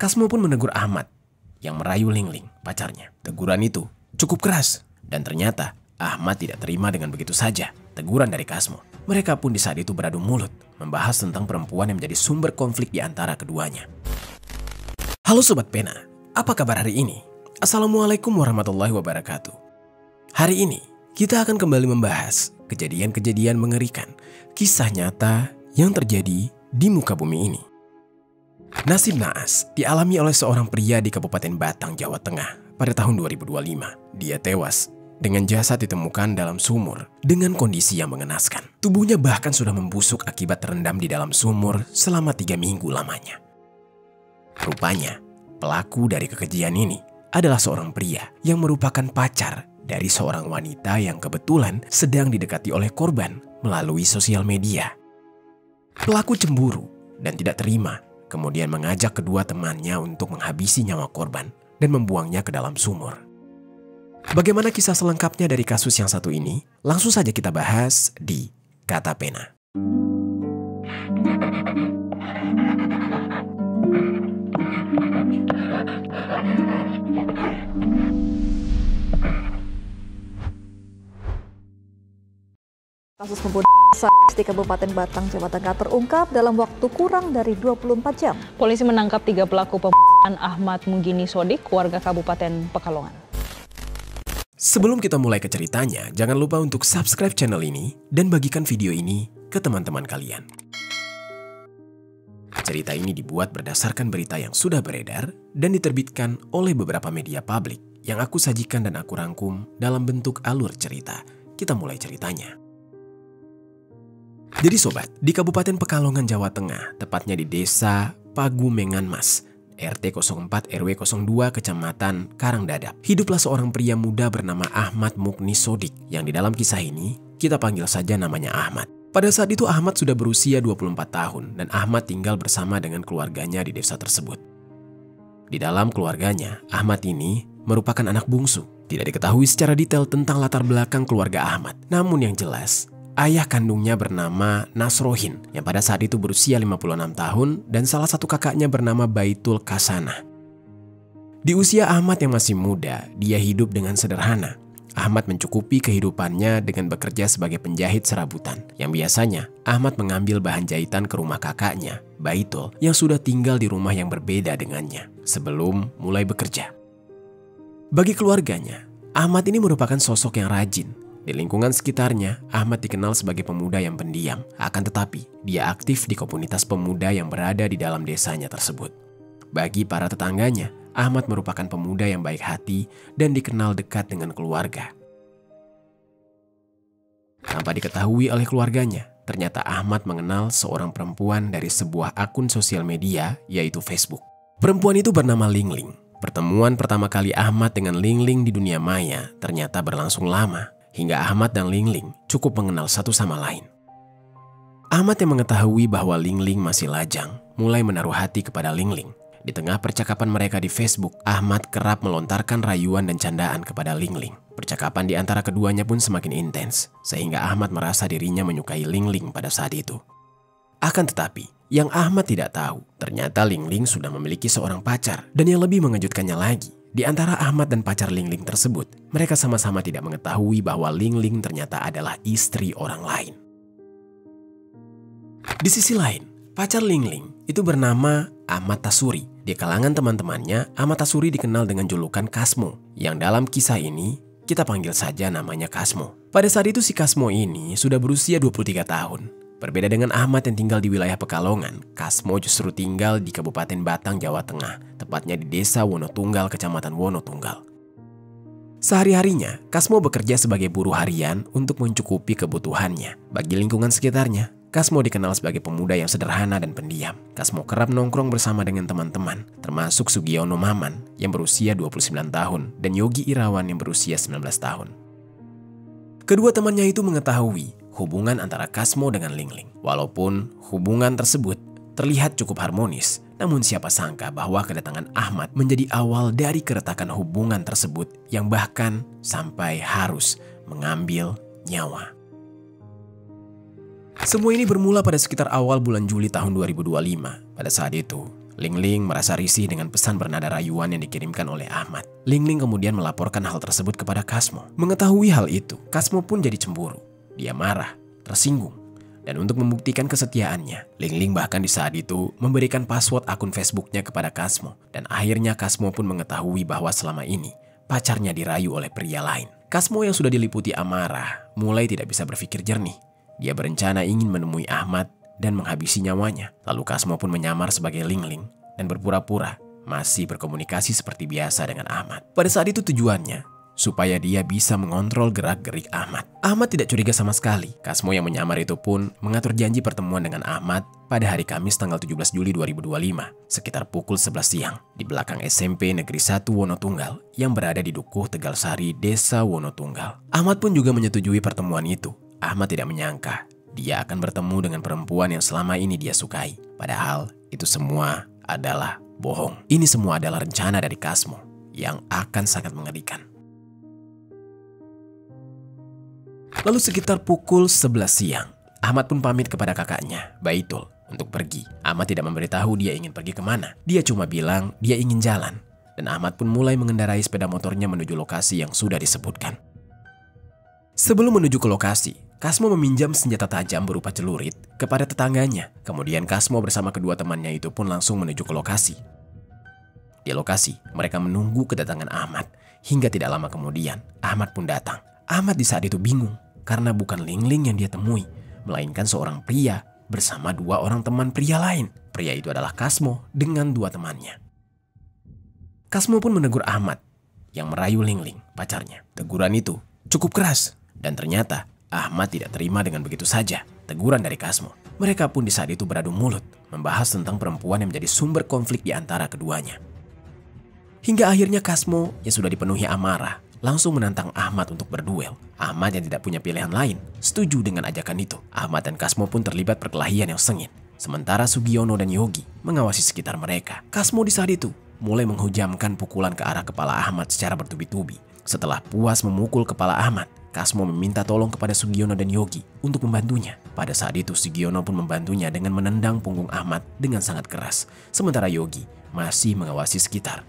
Kasmo pun menegur Ahmad yang merayu Lingling, pacarnya. Teguran itu cukup keras dan ternyata Ahmad tidak terima dengan begitu saja teguran dari Kasmo. Mereka pun di saat itu beradu mulut, membahas tentang perempuan yang menjadi sumber konflik di antara keduanya. Halo Sobat Pena, apa kabar hari ini? Assalamualaikum warahmatullahi wabarakatuh. Hari ini kita akan kembali membahas kejadian-kejadian mengerikan, kisah nyata yang terjadi di muka bumi ini. Nasib naas dialami oleh seorang pria di Kabupaten Batang, Jawa Tengah pada tahun 2025. Dia tewas dengan jasad ditemukan dalam sumur dengan kondisi yang mengenaskan. Tubuhnya bahkan sudah membusuk akibat terendam di dalam sumur selama 3 minggu lamanya. Rupanya, pelaku dari kekejian ini adalah seorang pria yang merupakan pacar dari seorang wanita yang kebetulan sedang didekati oleh korban melalui sosial media. Pelaku cemburu dan tidak terima, kemudian mengajak kedua temannya untuk menghabisi nyawa korban dan membuangnya ke dalam sumur. Bagaimana kisah selengkapnya dari kasus yang satu ini? Langsung saja kita bahas di Kata Pena. Kasus pembunuhan sadis di Kabupaten Batang, Jawa Tengah terungkap dalam waktu kurang dari 24 jam. Polisi menangkap 3 pelaku pembunuhan Ahmad Munggini Sodik, warga Kabupaten Pekalongan. Sebelum kita mulai ke ceritanya, jangan lupa untuk subscribe channel ini dan bagikan video ini ke teman-teman kalian. Cerita ini dibuat berdasarkan berita yang sudah beredar dan diterbitkan oleh beberapa media publik yang aku sajikan dan aku rangkum dalam bentuk alur cerita. Kita mulai ceritanya. Jadi sobat, di Kabupaten Pekalongan, Jawa Tengah, tepatnya di Desa Pagumengan-Mas, RT 04 RW 02 Kecamatan Karangdadap, hiduplah seorang pria muda bernama Ahmad Munggini Sodik, yang di dalam kisah ini kita panggil saja namanya Ahmad. Pada saat itu Ahmad sudah berusia 24 tahun dan Ahmad tinggal bersama dengan keluarganya di desa tersebut. Di dalam keluarganya, Ahmad ini merupakan anak bungsu. Tidak diketahui secara detail tentang latar belakang keluarga Ahmad. Namun yang jelas, ayah kandungnya bernama Nasrohin yang pada saat itu berusia 56 tahun dan salah satu kakaknya bernama Baitul Kasanah. Di usia Ahmad yang masih muda, dia hidup dengan sederhana. Ahmad mencukupi kehidupannya dengan bekerja sebagai penjahit serabutan, yang biasanya Ahmad mengambil bahan jahitan ke rumah kakaknya, Baitul, yang sudah tinggal di rumah yang berbeda dengannya sebelum mulai bekerja. Bagi keluarganya, Ahmad ini merupakan sosok yang rajin. Di lingkungan sekitarnya, Ahmad dikenal sebagai pemuda yang pendiam. Akan tetapi, dia aktif di komunitas pemuda yang berada di dalam desanya tersebut. Bagi para tetangganya, Ahmad merupakan pemuda yang baik hati dan dikenal dekat dengan keluarga. Tanpa diketahui oleh keluarganya, ternyata Ahmad mengenal seorang perempuan dari sebuah akun sosial media, yaitu Facebook. Perempuan itu bernama Lingling. Pertemuan pertama kali Ahmad dengan Lingling di dunia maya ternyata berlangsung lama, hingga Ahmad dan Lingling cukup mengenal satu sama lain. Ahmad yang mengetahui bahwa Lingling masih lajang, mulai menaruh hati kepada Lingling. Di tengah percakapan mereka di Facebook, Ahmad kerap melontarkan rayuan dan candaan kepada Lingling. Percakapan di antara keduanya pun semakin intens, sehingga Ahmad merasa dirinya menyukai Lingling pada saat itu. Akan tetapi, yang Ahmad tidak tahu, ternyata Lingling sudah memiliki seorang pacar. Dan yang lebih mengejutkannya lagi, di antara Ahmad dan pacar Lingling tersebut, mereka sama-sama tidak mengetahui bahwa Lingling ternyata adalah istri orang lain. Di sisi lain, pacar Lingling itu bernama Ahmad Tasuri. Di kalangan teman-temannya, Ahmad Tasuri dikenal dengan julukan Kasmo, yang dalam kisah ini kita panggil saja namanya Kasmo. Pada saat itu si Kasmo ini sudah berusia 23 tahun. Berbeda dengan Ahmad yang tinggal di wilayah Pekalongan, Kasmo justru tinggal di Kabupaten Batang, Jawa Tengah, tepatnya di Desa Wonotunggal, Kecamatan Wonotunggal. Sehari-harinya, Kasmo bekerja sebagai buruh harian untuk mencukupi kebutuhannya. Bagi lingkungan sekitarnya, Kasmo dikenal sebagai pemuda yang sederhana dan pendiam. Kasmo kerap nongkrong bersama dengan teman-teman, termasuk Sugiono Maman yang berusia 29 tahun dan Yogi Irawan yang berusia 19 tahun. Kedua temannya itu mengetahui hubungan antara Kasmo dengan Lingling. Walaupun hubungan tersebut terlihat cukup harmonis, namun siapa sangka bahwa kedatangan Ahmad menjadi awal dari keretakan hubungan tersebut yang bahkan sampai harus mengambil nyawa. Semua ini bermula pada sekitar awal bulan Juli tahun 2025. Pada saat itu, Ling merasa risih dengan pesan bernada rayuan yang dikirimkan oleh Ahmad. Ling kemudian melaporkan hal tersebut kepada Kasmo. Mengetahui hal itu, Kasmo pun jadi cemburu. Dia marah, tersinggung. Dan untuk membuktikan kesetiaannya, Ling bahkan di saat itu memberikan password akun Facebooknya kepada Kasmo. Dan akhirnya Kasmo pun mengetahui bahwa selama ini pacarnya dirayu oleh pria lain. Kasmo yang sudah diliputi amarah mulai tidak bisa berpikir jernih. Dia berencana ingin menemui Ahmad dan menghabisi nyawanya. Lalu Kasmo pun menyamar sebagai Ling dan berpura-pura masih berkomunikasi seperti biasa dengan Ahmad. Pada saat itu tujuannya supaya dia bisa mengontrol gerak-gerik Ahmad. Ahmad tidak curiga sama sekali. Kasmo yang menyamar itu pun mengatur janji pertemuan dengan Ahmad pada hari Kamis tanggal 17 Juli 2025 sekitar pukul 11 siang di belakang SMP Negeri 1 Wonotunggal yang berada di Dukuh Tegalsari, Desa Wonotunggal. Ahmad pun juga menyetujui pertemuan itu. Ahmad tidak menyangka dia akan bertemu dengan perempuan yang selama ini dia sukai. Padahal itu semua adalah bohong. Ini semua adalah rencana dari Kasmo yang akan sangat mengerikan. Lalu sekitar pukul 11 siang, Ahmad pun pamit kepada kakaknya, Baitul, untuk pergi. Ahmad tidak memberitahu dia ingin pergi kemana. Dia cuma bilang dia ingin jalan. Dan Ahmad pun mulai mengendarai sepeda motornya menuju lokasi yang sudah disebutkan. Sebelum menuju ke lokasi, Kasmo meminjam senjata tajam berupa celurit kepada tetangganya. Kemudian Kasmo bersama kedua temannya itu pun langsung menuju ke lokasi. Di lokasi, mereka menunggu kedatangan Ahmad. Hingga tidak lama kemudian, Ahmad pun datang. Ahmad di saat itu bingung karena bukan Ling yang dia temui, melainkan seorang pria bersama dua orang teman pria lain. Pria itu adalah Kasmo dengan dua temannya. Kasmo pun menegur Ahmad yang merayu Ling, pacarnya. Teguran itu cukup keras dan ternyata Ahmad tidak terima dengan begitu saja teguran dari Kasmo. Mereka pun di saat itu beradu mulut membahas tentang perempuan yang menjadi sumber konflik di antara keduanya. Hingga akhirnya Kasmo yang sudah dipenuhi amarah langsung menantang Ahmad untuk berduel. Ahmad yang tidak punya pilihan lain setuju dengan ajakan itu. Ahmad dan Kasmo pun terlibat perkelahian yang sengit. Sementara Sugiono dan Yogi mengawasi sekitar mereka. Kasmo di saat itu mulai menghujamkan pukulan ke arah kepala Ahmad secara bertubi-tubi. Setelah puas memukul kepala Ahmad, Kasmo meminta tolong kepada Sugiono dan Yogi untuk membantunya. Pada saat itu Sugiono pun membantunya dengan menendang punggung Ahmad dengan sangat keras. Sementara Yogi masih mengawasi sekitar.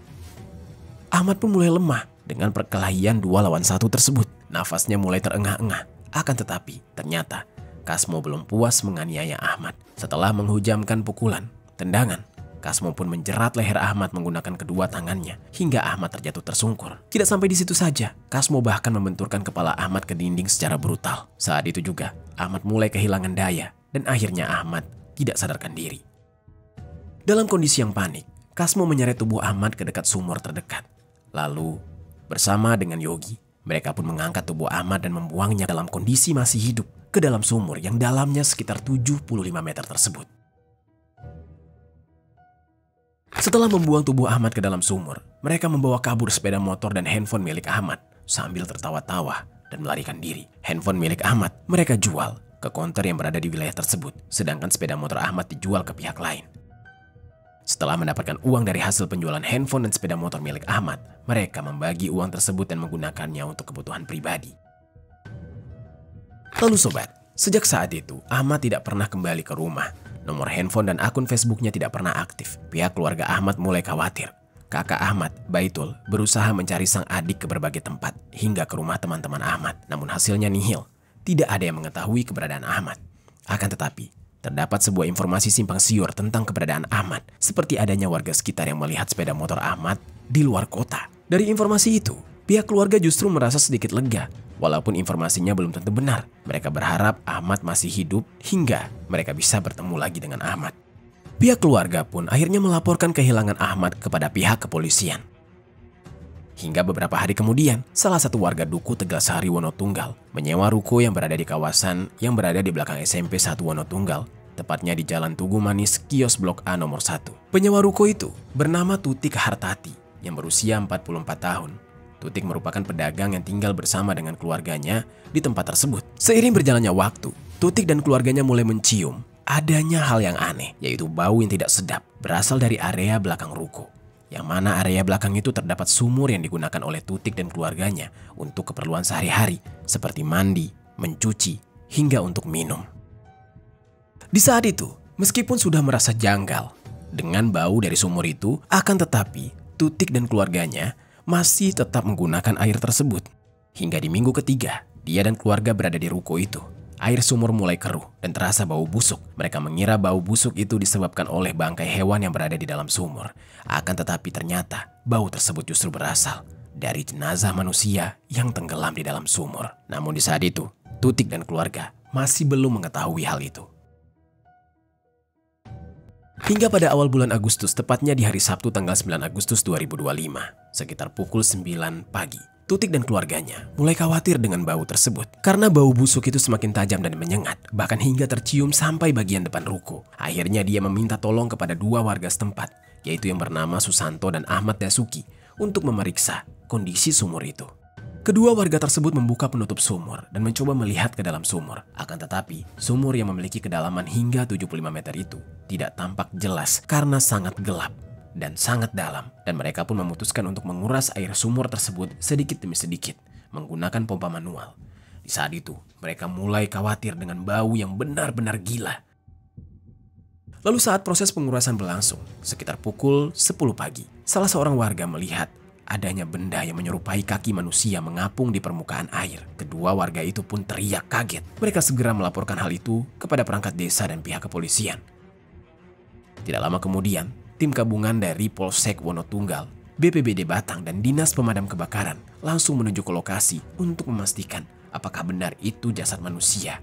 Ahmad pun mulai lemah dengan perkelahian 2 lawan 1 tersebut. Nafasnya mulai terengah-engah. Akan tetapi ternyata Kasmo belum puas menganiaya Ahmad. Setelah menghujamkan pukulan, tendangan, Kasmo pun menjerat leher Ahmad menggunakan kedua tangannya hingga Ahmad terjatuh tersungkur. Tidak sampai di situ saja, Kasmo bahkan membenturkan kepala Ahmad ke dinding secara brutal. Saat itu juga Ahmad mulai kehilangan daya dan akhirnya Ahmad tidak sadarkan diri. Dalam kondisi yang panik, Kasmo menyeret tubuh Ahmad ke dekat sumur terdekat. Lalu bersama dengan Yogi, mereka pun mengangkat tubuh Ahmad dan membuangnya dalam kondisi masih hidup ke dalam sumur yang dalamnya sekitar 75 meter tersebut. Setelah membuang tubuh Ahmad ke dalam sumur, mereka membawa kabur sepeda motor dan handphone milik Ahmad sambil tertawa-tawa dan melarikan diri. Handphone milik Ahmad mereka jual ke konter yang berada di wilayah tersebut, sedangkan sepeda motor Ahmad dijual ke pihak lain. Setelah mendapatkan uang dari hasil penjualan handphone dan sepeda motor milik Ahmad, mereka membagi uang tersebut dan menggunakannya untuk kebutuhan pribadi. Lalu sobat, sejak saat itu Ahmad tidak pernah kembali ke rumah. Nomor handphone dan akun Facebooknya tidak pernah aktif. Pihak keluarga Ahmad mulai khawatir. Kakak Ahmad, Baitul, berusaha mencari sang adik ke berbagai tempat hingga ke rumah teman-teman Ahmad. Namun hasilnya nihil. Tidak ada yang mengetahui keberadaan Ahmad. Akan tetapi, terdapat sebuah informasi simpang siur tentang keberadaan Ahmad, seperti adanya warga sekitar yang melihat sepeda motor Ahmad di luar kota. Dari informasi itu, pihak keluarga justru merasa sedikit lega. Walaupun informasinya belum tentu benar, mereka berharap Ahmad masih hidup hingga mereka bisa bertemu lagi dengan Ahmad. Pihak keluarga pun akhirnya melaporkan kehilangan Ahmad kepada pihak kepolisian. Hingga beberapa hari kemudian, salah satu warga Dukuh Tegalsari Wonotunggal menyewa ruko yang berada di kawasan yang berada di belakang SMP 1 Wonotunggal, tepatnya di Jalan Tugu Manis, kios Blok A nomor 1. Penyewa ruko itu bernama Tutik Hartati yang berusia 44 tahun. Tutik merupakan pedagang yang tinggal bersama dengan keluarganya di tempat tersebut. Seiring berjalannya waktu, Tutik dan keluarganya mulai mencium adanya hal yang aneh, yaitu bau yang tidak sedap berasal dari area belakang ruko. Yang mana area belakang itu terdapat sumur yang digunakan oleh Tutik dan keluarganya untuk keperluan sehari-hari seperti mandi, mencuci, hingga untuk minum. Di saat itu, meskipun sudah merasa janggal, dengan bau dari sumur itu. Akan tetapi, Tutik dan keluarganya masih tetap menggunakan air tersebut. Hingga di minggu ketiga, dia dan keluarga berada di ruko itu. Air sumur mulai keruh dan terasa bau busuk. Mereka mengira bau busuk itu disebabkan oleh bangkai hewan yang berada di dalam sumur. Akan tetapi ternyata bau tersebut justru berasal dari jenazah manusia yang tenggelam di dalam sumur. Namun di saat itu, Tutik dan keluarga masih belum mengetahui hal itu. Hingga pada awal bulan Agustus, tepatnya di hari Sabtu tanggal 9 Agustus 2025, sekitar pukul 9 pagi, Tutik dan keluarganya mulai khawatir dengan bau tersebut. Karena bau busuk itu semakin tajam dan menyengat, bahkan hingga tercium sampai bagian depan ruko. Akhirnya dia meminta tolong kepada dua warga setempat, yaitu yang bernama Susanto dan Ahmad Dasuki, untuk memeriksa kondisi sumur itu. Kedua warga tersebut membuka penutup sumur dan mencoba melihat ke dalam sumur. Akan tetapi, sumur yang memiliki kedalaman hingga 75 meter itu tidak tampak jelas karena sangat gelap dan sangat dalam. Dan mereka pun memutuskan untuk menguras air sumur tersebut sedikit demi sedikit menggunakan pompa manual. Di saat itu, mereka mulai khawatir dengan bau yang benar-benar gila. Lalu saat proses pengurasan berlangsung, sekitar pukul 10 pagi, salah seorang warga melihat adanya benda yang menyerupai kaki manusia mengapung di permukaan air. Kedua warga itu pun teriak kaget. Mereka segera melaporkan hal itu kepada perangkat desa dan pihak kepolisian. Tidak lama kemudian, tim gabungan dari Polsek Wonotunggal, BPBD Batang, dan Dinas Pemadam Kebakaran langsung menuju ke lokasi untuk memastikan apakah benar itu jasad manusia.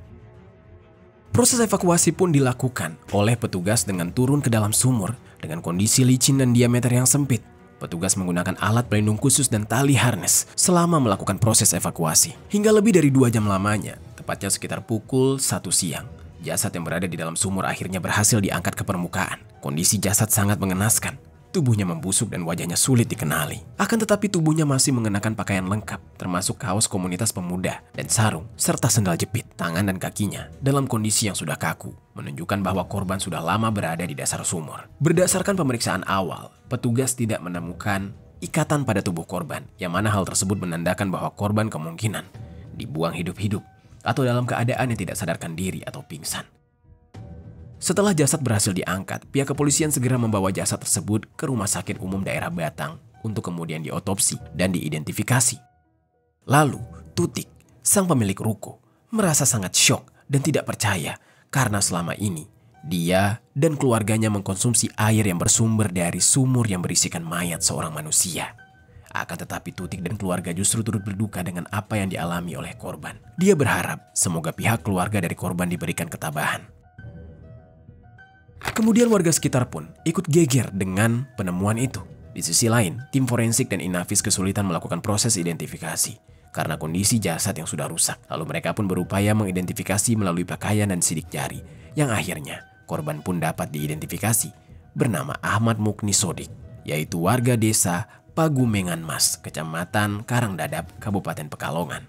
Proses evakuasi pun dilakukan oleh petugas dengan turun ke dalam sumur dengan kondisi licin dan diameter yang sempit. Petugas menggunakan alat pelindung khusus dan tali harness selama melakukan proses evakuasi. Hingga lebih dari 2 jam lamanya, tepatnya sekitar pukul 1 siang, jasad yang berada di dalam sumur akhirnya berhasil diangkat ke permukaan. Kondisi jasad sangat mengenaskan. Tubuhnya membusuk dan wajahnya sulit dikenali. Akan tetapi tubuhnya masih mengenakan pakaian lengkap, termasuk kaos komunitas pemuda dan sarung, serta sendal jepit. Tangan dan kakinya dalam kondisi yang sudah kaku, menunjukkan bahwa korban sudah lama berada di dasar sumur. Berdasarkan pemeriksaan awal, petugas tidak menemukan ikatan pada tubuh korban, yang mana hal tersebut menandakan bahwa korban kemungkinan dibuang hidup-hidup atau dalam keadaan yang tidak sadarkan diri atau pingsan. Setelah jasad berhasil diangkat, pihak kepolisian segera membawa jasad tersebut ke Rumah Sakit Umum Daerah Batang untuk kemudian diotopsi dan diidentifikasi. Lalu, Tutik, sang pemilik ruko, merasa sangat syok dan tidak percaya karena selama ini dia dan keluarganya mengkonsumsi air yang bersumber dari sumur yang berisikan mayat seorang manusia. Akan tetapi Tutik dan keluarga justru turut berduka dengan apa yang dialami oleh korban. Dia berharap semoga pihak keluarga dari korban diberikan ketabahan. Kemudian warga sekitar pun ikut geger dengan penemuan itu. Di sisi lain, tim forensik dan Inafis kesulitan melakukan proses identifikasi karena kondisi jasad yang sudah rusak. Lalu mereka pun berupaya mengidentifikasi melalui pakaian dan sidik jari, yang akhirnya korban pun dapat diidentifikasi bernama Ahmad Muknis Sodik, yaitu warga desa Pagumengan Mas, Kecamatan Karangdadap, Kabupaten Pekalongan.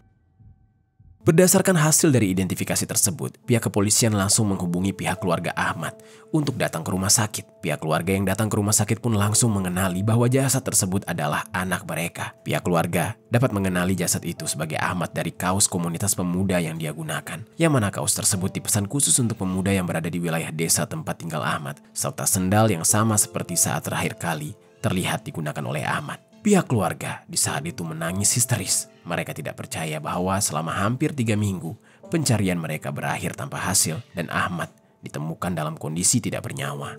Berdasarkan hasil dari identifikasi tersebut, pihak kepolisian langsung menghubungi pihak keluarga Ahmad untuk datang ke rumah sakit. Pihak keluarga yang datang ke rumah sakit pun langsung mengenali bahwa jasad tersebut adalah anak mereka. Pihak keluarga dapat mengenali jasad itu sebagai Ahmad dari kaos komunitas pemuda yang dia gunakan, yang mana kaos tersebut dipesan khusus untuk pemuda yang berada di wilayah desa tempat tinggal Ahmad, serta sendal yang sama seperti saat terakhir kali terlihat digunakan oleh Ahmad. Pihak keluarga di saat itu menangis histeris. Mereka tidak percaya bahwa selama hampir 3 minggu, pencarian mereka berakhir tanpa hasil dan Ahmad ditemukan dalam kondisi tidak bernyawa.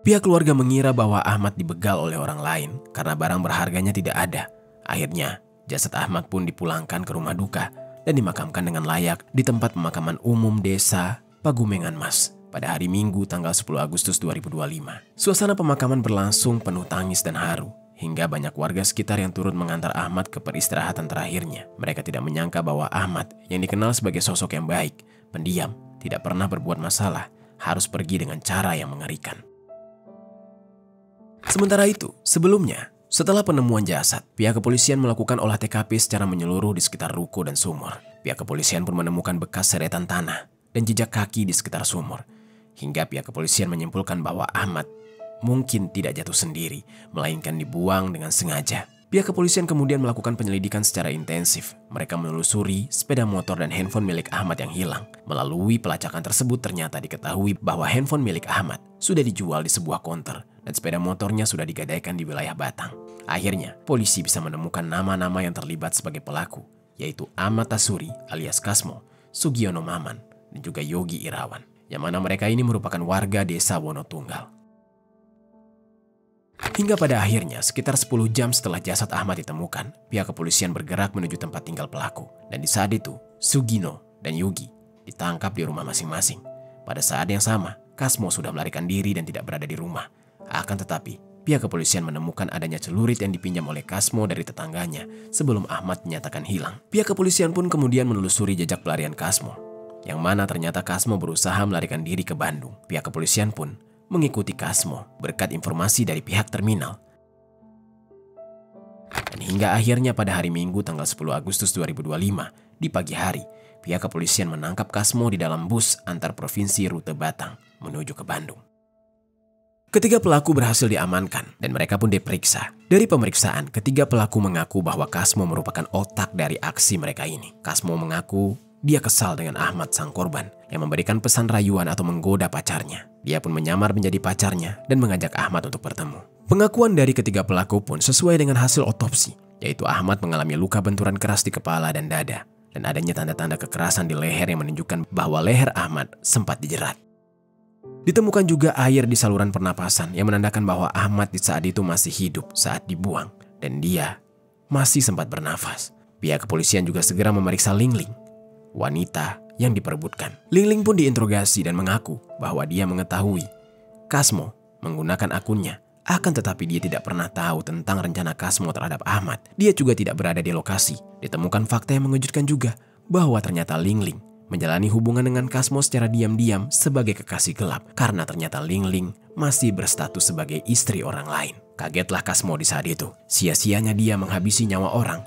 Pihak keluarga mengira bahwa Ahmad dibegal oleh orang lain karena barang berharganya tidak ada. Akhirnya, jasad Ahmad pun dipulangkan ke rumah duka dan dimakamkan dengan layak di tempat pemakaman umum desa Pagumengan Mas pada hari Minggu tanggal 10 Agustus 2025. Suasana pemakaman berlangsung penuh tangis dan haru, hingga banyak warga sekitar yang turut mengantar Ahmad ke peristirahatan terakhirnya. Mereka tidak menyangka bahwa Ahmad, yang dikenal sebagai sosok yang baik, pendiam, tidak pernah berbuat masalah, harus pergi dengan cara yang mengerikan. Sementara itu, sebelumnya, setelah penemuan jasad, pihak kepolisian melakukan olah TKP secara menyeluruh di sekitar ruko dan sumur. Pihak kepolisian pun menemukan bekas seretan tanah dan jejak kaki di sekitar sumur. Hingga pihak kepolisian menyimpulkan bahwa Ahmad mungkin tidak jatuh sendiri, melainkan dibuang dengan sengaja. Pihak kepolisian kemudian melakukan penyelidikan secara intensif. Mereka menelusuri sepeda motor dan handphone milik Ahmad yang hilang. Melalui pelacakan tersebut ternyata diketahui bahwa handphone milik Ahmad sudah dijual di sebuah konter dan sepeda motornya sudah digadaikan di wilayah Batang. Akhirnya, polisi bisa menemukan nama-nama yang terlibat sebagai pelaku, yaitu Ahmad Tasuri alias Kasmo, Sugiono Maman, dan juga Yogi Irawan, yang mana mereka ini merupakan warga desa Wonotunggal. Hingga pada akhirnya, sekitar 10 jam setelah jasad Ahmad ditemukan, pihak kepolisian bergerak menuju tempat tinggal pelaku. Dan di saat itu, Sugino dan Yogi ditangkap di rumah masing-masing. Pada saat yang sama, Kasmo sudah melarikan diri dan tidak berada di rumah. Akan tetapi, pihak kepolisian menemukan adanya celurit yang dipinjam oleh Kasmo dari tetangganya sebelum Ahmad dinyatakan hilang. Pihak kepolisian pun kemudian menelusuri jejak pelarian Kasmo, yang mana ternyata Kasmo berusaha melarikan diri ke Bandung. Pihak kepolisian pun mengikuti Kasmo berkat informasi dari pihak terminal. Dan hingga akhirnya pada hari Minggu tanggal 10 Agustus 2025 di pagi hari, pihak kepolisian menangkap Kasmo di dalam bus antar provinsi rute Batang menuju ke Bandung. Ketiga pelaku berhasil diamankan dan mereka pun diperiksa. Dari pemeriksaan, ketiga pelaku mengaku bahwa Kasmo merupakan otak dari aksi mereka ini. Kasmo mengaku dia kesal dengan Ahmad sang korban yang memberikan pesan rayuan atau menggoda pacarnya. Dia pun menyamar menjadi pacarnya dan mengajak Ahmad untuk bertemu. Pengakuan dari ketiga pelaku pun sesuai dengan hasil otopsi, yaitu Ahmad mengalami luka benturan keras di kepala dan dada, dan adanya tanda-tanda kekerasan di leher yang menunjukkan bahwa leher Ahmad sempat dijerat. Ditemukan juga air di saluran pernapasan yang menandakan bahwa Ahmad di saat itu masih hidup saat dibuang, dan dia masih sempat bernafas. Pihak kepolisian juga segera memeriksa Lingling, wanita yang diperebutkan. Lingling pun diinterogasi dan mengaku bahwa dia mengetahui Kasmo menggunakan akunnya, akan tetapi dia tidak pernah tahu tentang rencana Kasmo terhadap Ahmad. Dia juga tidak berada di lokasi. Ditemukan fakta yang mengejutkan juga bahwa ternyata Lingling menjalani hubungan dengan Kasmo secara diam-diam sebagai kekasih gelap, karena ternyata Lingling masih berstatus sebagai istri orang lain. Kagetlah Kasmo di saat itu. Sia-sianya dia menghabisi nyawa orang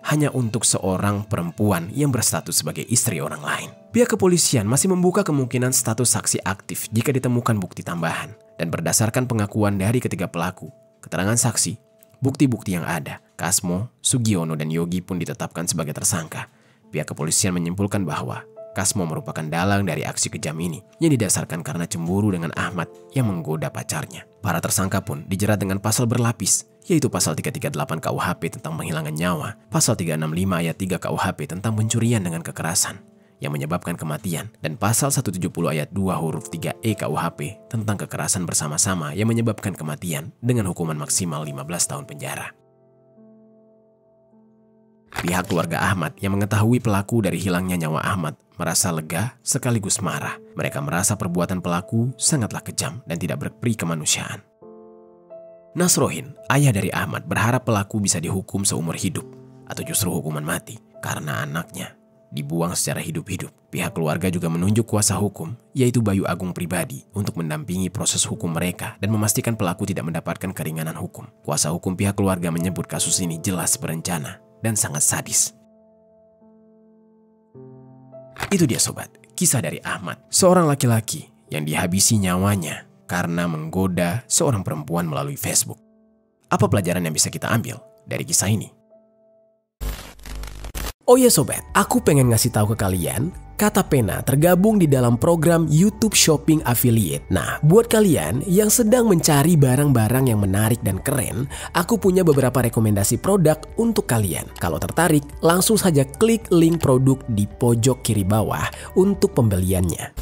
hanya untuk seorang perempuan yang berstatus sebagai istri orang lain. Pihak kepolisian masih membuka kemungkinan status saksi aktif jika ditemukan bukti tambahan. Dan berdasarkan pengakuan dari ketiga pelaku, keterangan saksi, bukti-bukti yang ada, Kasmo, Sugiono, dan Yogi pun ditetapkan sebagai tersangka. Pihak kepolisian menyimpulkan bahwa Kasmo merupakan dalang dari aksi kejam ini yang didasarkan karena cemburu dengan Ahmad yang menggoda pacarnya. Para tersangka pun dijerat dengan pasal berlapis, yaitu pasal 338 KUHP tentang penghilangan nyawa, pasal 365 ayat 3 KUHP tentang pencurian dengan kekerasan yang menyebabkan kematian, dan pasal 170 ayat 2 huruf 3E KUHP tentang kekerasan bersama-sama yang menyebabkan kematian dengan hukuman maksimal 15 tahun penjara. Pihak keluarga Ahmad yang mengetahui pelaku dari hilangnya nyawa Ahmad merasa lega sekaligus marah. Mereka merasa perbuatan pelaku sangatlah kejam dan tidak berperi kemanusiaan. Nasrohin, ayah dari Ahmad, berharap pelaku bisa dihukum seumur hidup atau justru hukuman mati karena anaknya dibuang secara hidup-hidup. Pihak keluarga juga menunjuk kuasa hukum, yaitu Bayu Agung pribadi, untuk mendampingi proses hukum mereka dan memastikan pelaku tidak mendapatkan keringanan hukum. Kuasa hukum pihak keluarga menyebut kasus ini jelas berencana dan sangat sadis. Itu dia sobat, kisah dari Ahmad, seorang laki-laki yang dihabisi nyawanya karena menggoda seorang perempuan melalui Facebook. Apa pelajaran yang bisa kita ambil dari kisah ini? Oh ya sobat, aku pengen ngasih tahu ke kalian, Kata Pena tergabung di dalam program YouTube Shopping Affiliate. Nah, buat kalian yang sedang mencari barang-barang yang menarik dan keren, aku punya beberapa rekomendasi produk untuk kalian. Kalau tertarik, langsung saja klik link produk di pojok kiri bawah untuk pembeliannya.